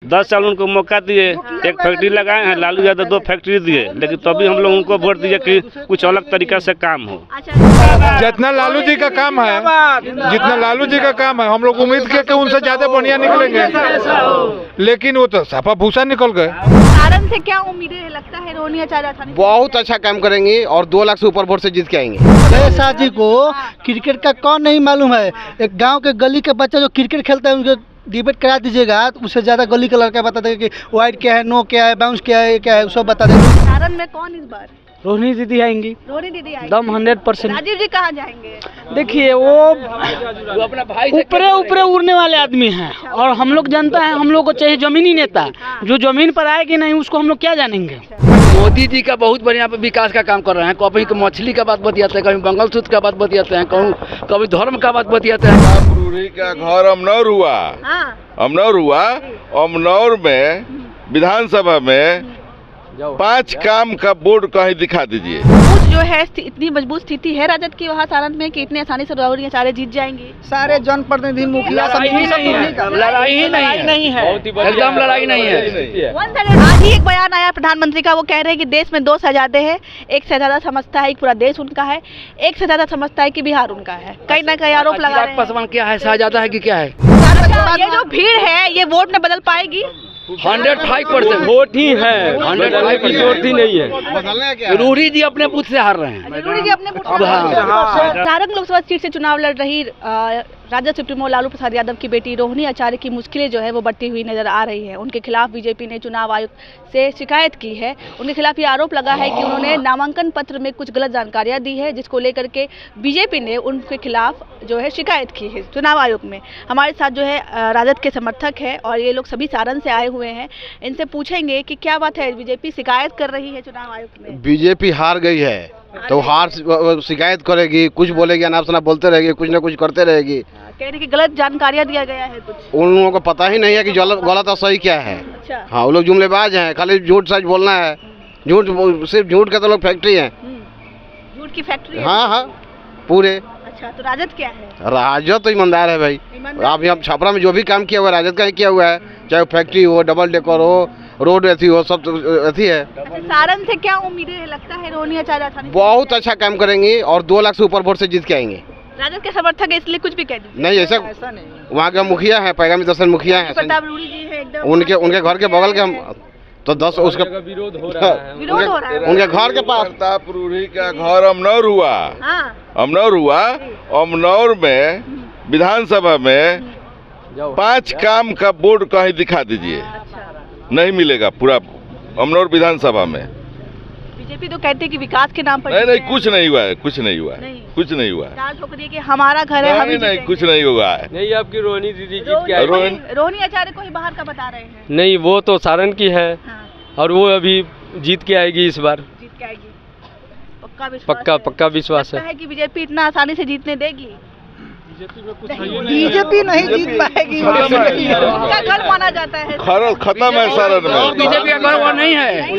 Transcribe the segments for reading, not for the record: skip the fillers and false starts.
10 साल उनको मौका दिए, एक फैक्ट्री लगाए हैं, लालू यादव 2 फैक्ट्री दिए, लेकिन तभी हम लोग उनको वोट दिए कि कुछ अलग तरीका से काम हो। जितना लालू जी का काम है, हम लोग उम्मीद किए कि उनसे ज्यादा बढ़िया निकलेंगे, लेकिन वो तो साफा भूसा निकल गए। सारण से क्या उम्मीदें लगता है रोहिणी आचार्य बहुत अच्छा काम करेंगे और 2 लाख से ऊपर वोट से जीत के आएंगे। शाह जी को क्रिकेट का कौन नहीं मालूम है। एक गांव के गली के बच्चा जो क्रिकेट खेलता है उनको डिबेट करा दीजिएगा तो उससे ज्यादा गली का लड़का बता देगा कि वाइड क्या है, नो क्या है, बाउंस क्या है, सब बता देगा। सारण में कौन इस बार? रोहिणी दीदी आएंगी, रोहिणी दीदी आएंगी दम 100%। राजीव जी कहाँ जाएंगे? देखिए वो अपना भाई ऊपरे उड़ने वाले आदमी हैं और हम लोग जानता है, हम लोग को चाहिए जमीनी नेता। जो जमीन पर आएगी नहीं उसको हम लोग क्या जानेंगे। मोदी जी का बहुत बढ़िया विकास का काम कर रहे हैं। कभी मछली का बात बतियाते हैं, कभी मंगलसूत्र का बात बतियाते हैं, कभी धर्म का बात बतियाते हैं। पुरूरी का घर अमनौर हुआ, अमनौर में विधानसभा में 5 काम का बोर्ड कहीं दिखा दीजिए। जो है इतनी मजबूत स्थिति है राजद की वहाँ सारण में कि इतने आसानी से रोहिणी आचार्य जीत जाएंगे। सारे जनप्रतिनिधि मुखिया लड़ाई ही नहीं है, एकदम लड़ाई नहीं है। आज ही एक बयान आया प्रधानमंत्री का, वो कह रहे हैं कि देश में 2 शहजादे हैं, एक शहजादा समझता है कि पूरा देश उनका है, एक शहजादा समझता है कि बिहार उनका है। कहीं ना कहीं आरोप लगा रहे हैं। क्या है, शहजादा है कि क्या है? ये जो भीड़ है ये वोट में बदल पाएगी? 105% वोट ही है, 105% वोट ही नहीं है। रूढ़ी जी अपने बूथ से हार रहे हैं। रूढ़ी जी अपने सारण लोकसभा सीट से चुनाव लड़ रही राजद सुप्रीमो लालू प्रसाद यादव की बेटी रोहिणी आचार्य की मुश्किलें जो है वो बढ़ती हुई नजर आ रही है। उनके खिलाफ बीजेपी ने चुनाव आयोग से शिकायत की है। उनके खिलाफ ये आरोप लगा है कि उन्होंने नामांकन पत्र में कुछ गलत जानकारियां दी है, जिसको लेकर के बीजेपी ने उनके खिलाफ जो है शिकायत की है चुनाव आयोग में। हमारे साथ जो है राजद के समर्थक है और ये लोग सभी सारण से आए हुए हैं। इनसे पूछेंगे कि क्या बात है, बीजेपी शिकायत कर रही है चुनाव आयोग में। बीजेपी हार गई है तो हार शिकायत करेगी, कुछ बोलेगी, अनाप शनाप बोलते रहेगी, कुछ ना कुछ करते रहेगी। कह रही कि गलत जानकारियां दिया गया है कुछ। उन लोगों को पता ही नहीं है कि गलत और सही क्या है। अच्छा। हाँ, वो लोग जुमलेबाज हैं, खाली झूठ सच बोलना है। सिर्फ झूठ का तो लोग फैक्ट्री है, झूठ की फैक्ट्री है। हाँ पूरे। अच्छा, तो राजद क्या है? राजद तो ईमानदार है भाई। आप यहाँ छपरा में जो भी काम किया हुआ है राजद का ही किया हुआ है, चाहे फैक्ट्री हो, डबल डेकर हो, रोड ऐसी हो, सब ऐसी है। सारण से क्या उम्मीदें लगता है रोहिणी आचार्य? बहुत अच्छा काम करेंगे और 2 लाख से ऊपर वोट से जीत के आएंगे। राजद के समर्थक है इसलिए कुछ भी कह दीजिए। नहीं, ऐसा नहीं। वहाँ का मुखिया है, पैगामी दर्शन मुखिया है, उनके घर के बगल के हम तो 10 उसका विरोध हो रहा है उनके घर के पास। पुरूरी का घर अमनौर हुआ, अमनौर में विधानसभा में 5 काम का बोर्ड कहीं दिखा दीजिए। नहीं मिलेगा पूरा अमनौर विधानसभा में। बीजेपी तो कहते हैं कि विकास के नाम पर नहीं, कुछ नहीं हुआ है, कुछ नहीं हुआ है। दाल ठोकरी कि हमारा घर है, हम नहीं, कुछ नहीं हुआ है। नहीं, आपकी रोहिणी दीदी जीत के आई। रोहिणी आचार्य को ही बाहर का बता रहे हैं। नहीं, वो तो सारण की है। हाँ। और वो अभी जीत के आएगी इस बार। जीत के आएगी, पक्का विश्वास है कि बीजेपी इतना आसानी से जीतने देगी। बीजेपी नहीं जीत पाएगी। क्या घर माना जाता है? खत्म है सारण में। बीजेपी का घर वो नहीं है,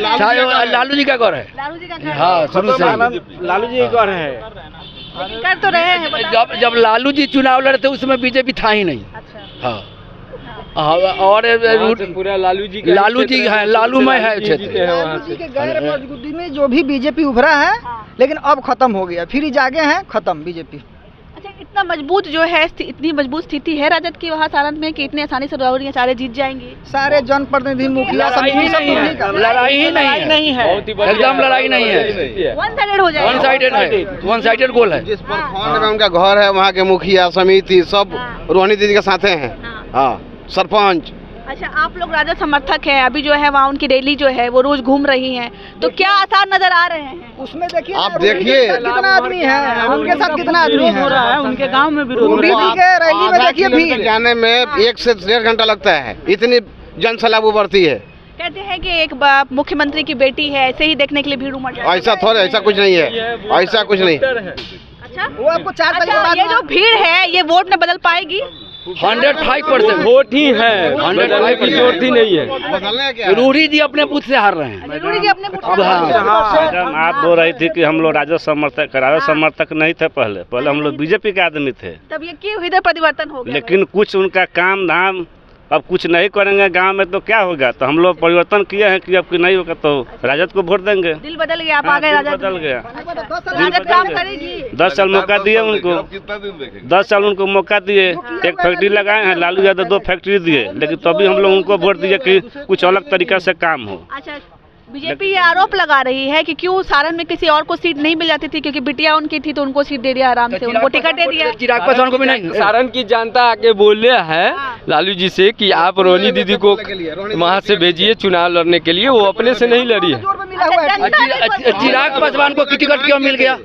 लालू जी का घर है। लालू जी का घर? हाँ, शुरू से लालू जी का घर है। कर तो रहे हैं। जब लालू जी चुनाव लड़े थे उसमें बीजेपी था ही नहीं। अच्छा। हाँ, और पूरा लालू जी है, लालूमय है क्षेत्र। लालू जी के गैर मौजूदगी में जो भी बीजेपी उभरा है, लेकिन अब खत्म हो गया, फिर जागे हैं, खत्म बीजेपी। अच्छा, इतना मजबूत जो है, इतनी मजबूत स्थिति है राजद की वहाँ सारण में कि इतने आसानी से रोहिणी आचार्य जीत जाएंगे। सारे जनप्रतिनिधि मुखिया लड़ाई ही नहीं है, एकदम लड़ाई नहीं है। 1 साइडेड हो जाएगा। 1 साइडेड गोल है। जिस प्रखंड में उनका घर है वहाँ के मुखिया समिति सब रोहिणी दीदी के साथ हैं। हाँ, सरपंच। अच्छा, आप लोग राजद समर्थक हैं, अभी जो है वहाँ उनकी रैली जो है वो रोज घूम रही है, तो क्या आसार नजर आ रहे हैं उसमें? देखिए, आप देखिए कितना आदमी है, उनके साथ कितना आदमी है, उनके गांव में विरोध के रैली में देखिए भीड़ जाने में 1 से 1.5 घंटा लगता है, इतनी जनसैलाब उभरती है। कहते हैं कि एक मुख्यमंत्री की बेटी है, ऐसे ही देखने के लिए भीड़ उमड़ जाती है। ऐसा कुछ नहीं है, ऐसा कुछ नहीं। अच्छा, वो आपको 4 तारीख के बाद ये जो भीड़ है ये वोट में बदल पाएगी? 105% वोट ही है, 105% वोट ही नहीं है। रूढ़ी जी अपने बूथ से हार रहे हैं। रूढ़ी जी अपने मैडम, आप बोल रही थी कि हम लोग राजद समर्थक नहीं थे, पहले हम लोग बीजेपी के आदमी थे। तब ये क्यों इधर परिवर्तन हो गया? लेकिन कुछ उनका काम धाम अब कुछ नहीं करेंगे गांव में तो क्या होगा। तो हम लोग परिवर्तन किए हैं कि अब कि नहीं होगा तो राजद को वोट देंगे। दिल बदल गया, आप आ गए राजद बदल गया। राजद काम करेगी। 10 साल मौका दिए उनको, 10 साल उनको मौका दिए। एक फैक्ट्री लगाए हैं, लालू यादव 2 फैक्ट्री दिए, लेकिन तभी हम लोग उनको वोट दिए कि कुछ अलग तरीका से काम हो। अच्छा, बीजेपी ये आरोप लगा रही है कि क्यों सारण में किसी और को सीट नहीं मिल जाती थी, क्योंकि बिटिया उनकी थी तो उनको सीट दे दिया, आराम से उनको टिकट दे दिया। चिराग पासवान को भी नहीं। सारण की जनता आके बोले है लालू जी से कि आप रोहिणी दीदी को वहाँ से भेजिए चुनाव लड़ने के लिए, वो अपने से नहीं लड़ी है। चिराग पासवान को टिकट क्यों मिल गया?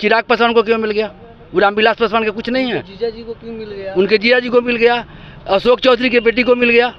चिराग पासवान को क्यों मिल गया? रामविलास पासवान के कुछ नहीं है, जीजा जी को क्यों मिल गया? उनके जीजा जी को मिल गया, अशोक चौधरी के बेटी को मिल गया।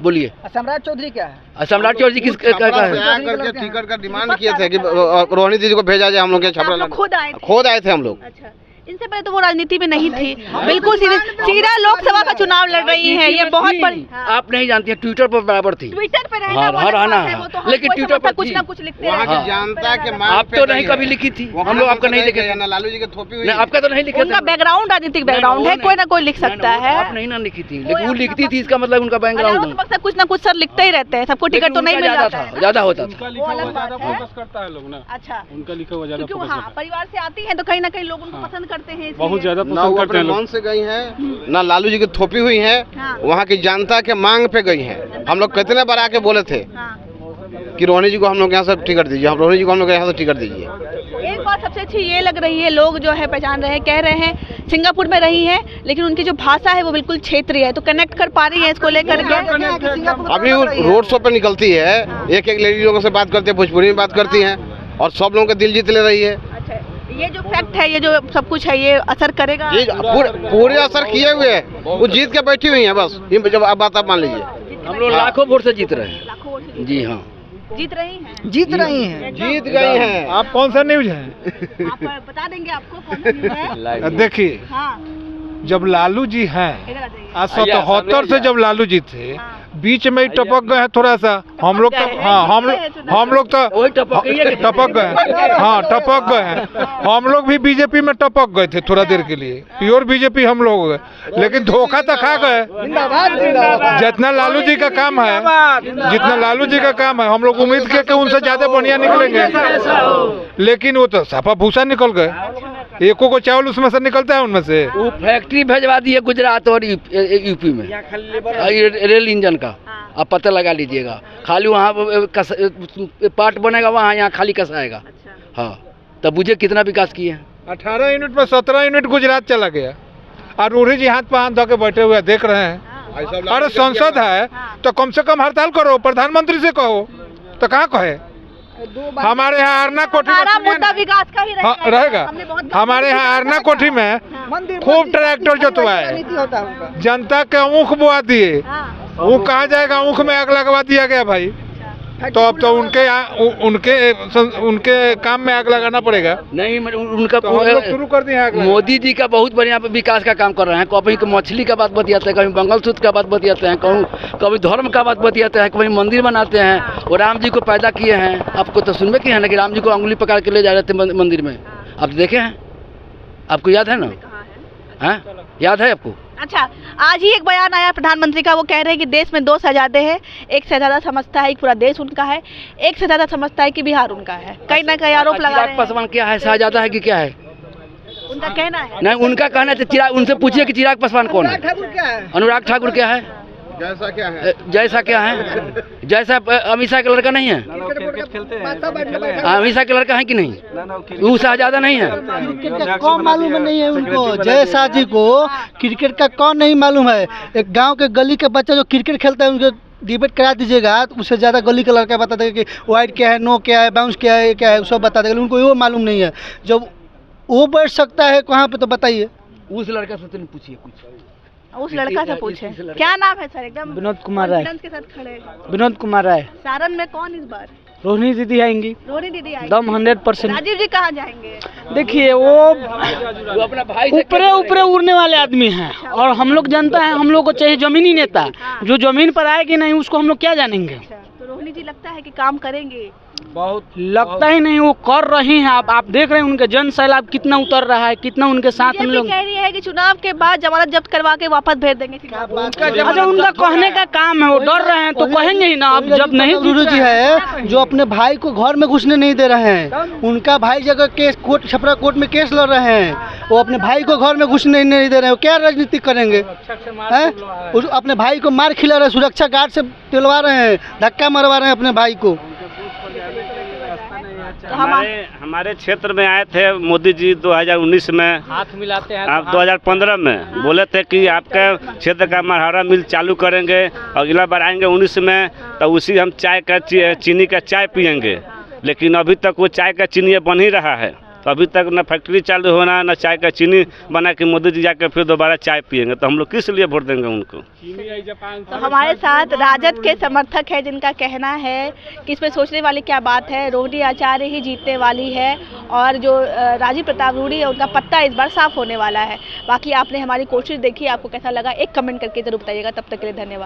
बोलिए सम्राट चौधरी क्या है? सम्राट चौधरी किस का है? करके टिकट का डिमांड किए थे कि रोहिणी दीदी को भेजा जाए हम लोग के छपरा। खुद आए थे हम लोग। अच्छा, इनसे पहले तो वो राजनीति में नहीं थी, बिल्कुल सीधा लोकसभा का चुनाव लड़ रही है। ये बहुत बड़ी, आप नहीं जानती हैं, ट्विटर पर बराबर थी। ट्विटर पे रहना हाँ, लेकिन ट्विटर पर कुछ ना कुछ लिखते वहाँ की रहते हैं। जनता के मांग आप तो नहीं कभी लिखी थी, हम लोग आपका नहीं लिखे। लालू जी की थोपी हुई। आपका तो नहीं लिखे। उनका बैकग्राउंड राजनीतिक बैकग्राउंड है, कोई ना कोई लिख सकता है। आप नहीं ना लिखी थी, लेकिन वो लिखती थी, इसका मतलब उनका बैकग्राउंड कुछ ना कुछ सर लिखते ही रहते हैं, सबको टिकट तो नहीं मिल जाता है। ज्यादा होता था। वो अलग बात है। अच्छा, उनका लिखा हुआ ज्यादा क्योंकि हाँ परिवार से आती है तो कहीं ना कहीं लोग उनको पसंद करते हैं, बहुत ज्यादा ना वो अपने मन से गई हैं, ना लालू जी की थोपी हुई है। हाँ। वहाँ की जनता के मांग पे गई हैं। हम लोग कितने बार आके बोले थे कि रोहिणी जी को हम लोग यहाँ से टिकट दीजिए, हम रोहिणी जी को हम लोग यहाँ से टिकट दीजिए। एक बात सबसे अच्छी ये लग रही है, लोग जो है पहचान रहे हैं, कह रहे हैं सिंगापुर में रही हैं, लेकिन उनकी जो भाषा है वो बिल्कुल क्षेत्रीय है, तो कनेक्ट कर पा रही है इसको लेकर के। अभी रोड शो पे निकलती है, एक एक लेडी लोगों से बात करती है, भोजपुरी में बात करती हैं और सब लोगों का दिल जीत ले रही है। अच्छा, ये जो फैक्ट है, ये जो सब कुछ है, ये असर करेगा? ये पूरे असर किए हुए है, वो जीत के बैठी हुई है बस। जब आप बात आप मान लीजिए, हम लोग लाखों वोट से जीत रहे हैं। लाखों वोट से जी हाँ, जीत रही हैं। जीत रही हैं। जीत गई हैं। आप कौन सा न्यूज है? आप बता देंगे आपको कौन सा न्यूज़ है? देखिए, हाँ, जब लालू जी हैं, इधर आ जाइए। आज 77 से जब लालू जी थे, बीच में ही टपक गए हैं थोड़ा सा। हम लोग तो हाँ, हम लोग तो वही टपक गए हैं। हाँ, टपक गए हैं। हम लोग भी बीजेपी में टपक गए थे थोड़ा देर के लिए, प्योर बीजेपी हम लोग हो गए, लेकिन धोखा तो खा गए। जितना लालू जी का काम है, हम लोग उम्मीद किए कि उनसे ज्यादा बढ़िया निकलेंगे, लेकिन वो तो साफा भूसा निकल गए। एको को चावल उसमें से निकलता है उनमें से। वो फैक्ट्री भेजवा दी है गुजरात और यूपी में, रेल इंजन का। आप पता लगा लीजिएगा, खाली वहाँ पार्ट बनेगा, वहाँ यहाँ खाली कसाएगा। हाँ, तब बुझे कितना विकास किए हैं। 18 यूनिट में 17 यूनिट गुजरात चला गया, और रूढ़ी जी हाथ पर हाथ धो के बैठे हुए देख रहे हैं। अरे संसद है तो कम से कम हड़ताल करो, प्रधानमंत्री से कहो, तो कहाँ कहे। हमारे यहाँ आरना कोठी मुद्दा विकास का ही रहेगा। हमारे यहाँ आरना कोठी में खूब ट्रैक्टर जोतवाए, जनता के ऊख बुआ दिए। वो कहाँ जाएगा, ऊख में आग लगवा दिया गया भाई। तो अब तो उनके काम में आग लगाना पड़ेगा। नहीं, उनका तो शुरू कर दिए आग। मोदी जी का बहुत बढ़िया विकास का काम कर रहे हैं। कभी मछली का बात बतियाते हैं, कभी मंगलसूत्र का बात बतियाते हैं, कभी धर्म का बात बतियाते हैं, कभी मंदिर बनाते हैं, और राम जी को पैदा किए हैं। आपको तो सुनबे किए हैं ना कि राम जी को अंगुली पकड़ के ले जा रहे थे मंदिर में, आप देखे हैं? आपको याद है ना? हाँ, याद है आपको? अच्छा, आज ही एक बयान आया प्रधानमंत्री का, वो कह रहे हैं कि देश में 2 शहजादे हैं, एक शहजादा समझता है कि पूरा देश उनका है, एक शहजादा समझता है कि बिहार उनका है। कहीं ना कहीं आरोप लगा रहे हैं। चिराग पासवान क्या है, शहजादा है कि क्या है? उनका कहना है। नहीं, उनका कहना है। चिराग, उनसे पूछिए कि चिराग पासवान कौन है। अनुराग ठाकुर क्या है? जैसा क्या है? जैसा क्या है? जैसा अमित शाह का लड़का नहीं है? अमित शाह का लड़का है कि नहीं? वो शहजादा नहीं है? क्रिकेट का कौन मालूम नहीं है उनको? जयशाह जी को क्रिकेट का कौन नहीं मालूम है? एक गांव के गली के बच्चा जो क्रिकेट खेलता है, उनको डिबेट करा दीजिएगा तो उससे ज़्यादा गली का लड़का बता देगा कि वाइड क्या है, नो क्या है, बाउंस क्या है, सब बता देगा। उनको वो मालूम नहीं है। जब वो बैठ सकता है कहाँ पे, तो बताइए। उस लड़का से तुम पूछिए कुछ। उस लड़का से पूछे। क्या नाम है सर? एकदम विनोद कुमार राय के साथ खड़े। विनोद कुमार राय। सारण में कौन इस बार? रोहिणी दीदी आएंगी। रोहिणी दीदी आएंगी दम 100%। राजीव जी कहाँ जाएंगे? देखिए, वो अपना भाई ऊपरे उड़ने वाले आदमी हैं, और हम लोग जनता है, हम लोग को चाहिए जमीनी नेता। जो जमीन पर आएगी नहीं, उसको हम लोग क्या जानेंगे। रोहिणी जी लगता है कि काम करेंगे? बहुत लगता ही नहीं, वो कर रही हैं। आप देख रहे हैं उनके जन सैलाब कितना उतर रहा है, कितना उनके साथ हम लोग कह रही है कि चुनाव के बाद जमानत जब्त करवा के वापस भेज देंगे। अच्छा, उनका कहने का काम है, वो डर रहे हैं तो कहेंगे ही ना। अब जब नहीं गुरु जी है जो अपने भाई को घर में घुसने नहीं दे रहे हैं, उनका भाई जगह केस कोर्ट छपरा कोर्ट में केस लड़ रहे हैं, वो अपने भाई को घर में घुसने नहीं दे रहे हैं, क्या राजनीति करेंगे हैं? अपने भाई को मार खिला रहे हैं, सुरक्षा गार्ड से दिलवा रहे हैं, धक्का मरवा रहे हैं अपने भाई को। हमारे क्षेत्र में आए थे मोदी जी 2019 में, हाथ मिलाते हैं। आप 2015 में बोले थे कि आपके क्षेत्र का मरहरा मिल चालू करेंगे, अगला बार आएंगे 19 में तो उसी हम चाय का चीनी का चाय पियेंगे। लेकिन अभी तक वो चाय का चीनी बन ही रहा है, तो अभी तक न फैक्ट्री चालू होना, न चाय का चीनी बना के मोदी जी जाकर फिर दोबारा चाय पियेंगे, तो हम लोग किस लिए वोट देंगे उनको? तो हमारे साथ राजद के समर्थक है जिनका कहना है कि इसमें सोचने वाली क्या बात है, रोहिणी आचार्य ही जीतने वाली है और जो राजीव प्रताप रूडी है उनका पत्ता इस बार साफ होने वाला है। बाकी आपने हमारी कोशिश देखी, आपको कैसा लगा एक कमेंट करके जरूर बताइएगा। तब तक के लिए धन्यवाद।